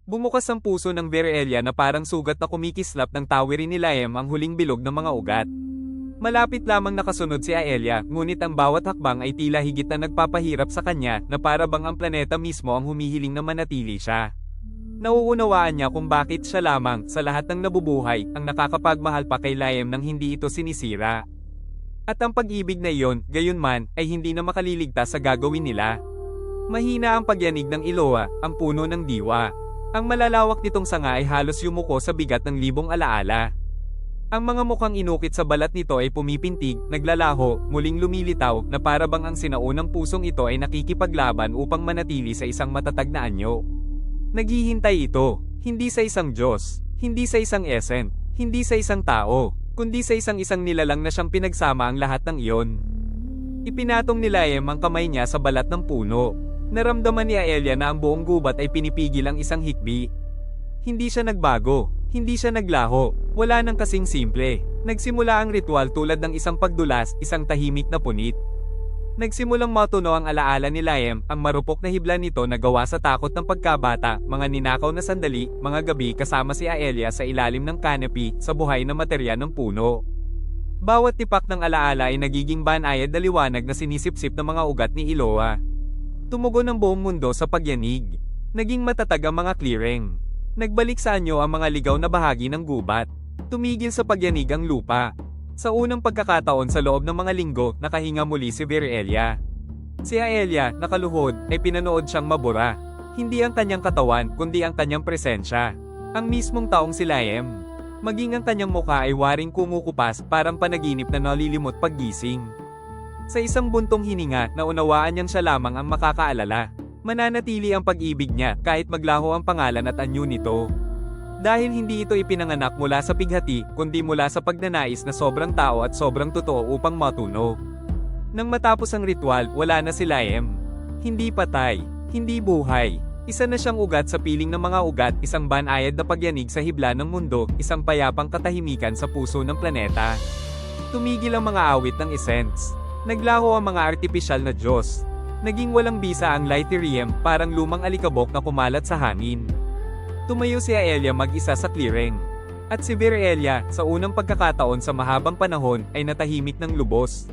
Bumukas ang puso ng Virelia na parang sugat na kumikislap ng tawirin ni Laem ang huling bilog ng mga ugat. Malapit lamang nakasunod si Aelia, ngunit ang bawat hakbang ay tila higit na nagpapahirap sa kanya na para bang ang planeta mismo ang humihiling na manatili siya. Nauunawaan niya kung bakit siya lamang sa lahat ng nabubuhay ang nakakapagmahal pa kay Laem nang hindi ito sinisira. At ang pag-ibig na iyon, gayunman, ay hindi na makaliligtas sa gagawin nila. Mahina ang pagyanig ng Iloa, ang puno ng diwa. Ang malalawak nitong sanga ay halos yumuko sa bigat ng libong alaala. Ang mga mukhang inukit sa balat nito ay pumipintig, naglalaho, muling lumilitaw, na para bang ang sinaunang pusong ito ay nakikipaglaban upang manatili sa isang matatag na anyo. Naghihintay ito, hindi sa isang Diyos, hindi sa isang Esen, hindi sa isang tao, kundi sa isang nilalang na siyang pinagsama ang lahat ng iyon. Ipinatong ni Laem ang kamay niya sa balat ng puno. Naramdaman ni Aelia na ang buong gubat ay pinipigil ang isang hikbi. Hindi siya nagbago, hindi siya naglaho, wala nang kasing simple. Nagsimula ang ritual tulad ng isang pagdulas, isang tahimik na punit. Nagsimulang matuno ang alaala ni Laem, ang marupok na hibla nito na gawa sa takot ng pagkabata, mga ninakaw na sandali, mga gabi kasama si Aelia sa ilalim ng canopy, sa buhay na materya ng puno. Bawat tipak ng alaala ay nagiging banayad na liwanag na sinisipsip ng mga ugat ni Iloa. Tumugon ang buong mundo sa pagyanig. Naging matatag ang mga clearing. Nagbalik sa anyo ang mga ligaw na bahagi ng gubat. Tumigil sa pagyanig ang lupa. Sa unang pagkakataon sa loob ng mga linggo, nakahinga muli si Virelia. Si Aelia, nakaluhod, ay pinanood siyang mabura. Hindi ang kanyang katawan, kundi ang kanyang presensya. Ang mismong taong si Laem. Maging ang kanyang mukha ay waring kumukupas, parang panaginip na nalilimot paggising. Sa isang buntong hininga, naunawaan niyang siya lamang ang makakaalala. Mananatili ang pag-ibig niya kahit maglaho ang pangalan at anyo nito. Dahil hindi ito ipinanganak mula sa pighati, kundi mula sa pagnanais na sobrang tao at sobrang totoo upang matuno. Nang matapos ang ritual, wala na si Laem. Hindi patay, hindi buhay. Isa na siyang ugat sa piling ng mga ugat, isang banayad na pagyanig sa hibla ng mundo, isang payapang katahimikan sa puso ng planeta. Tumigil ang mga awit ng Essence. Naglaho ang mga artipisyal na Diyos. Naging walang bisa ang Lighterium, parang lumang alikabok na kumalat sa hangin. Tumayo si Aelia mag-isa sa clearing. At si Virelia, sa unang pagkakataon sa mahabang panahon, ay natahimik ng lubos.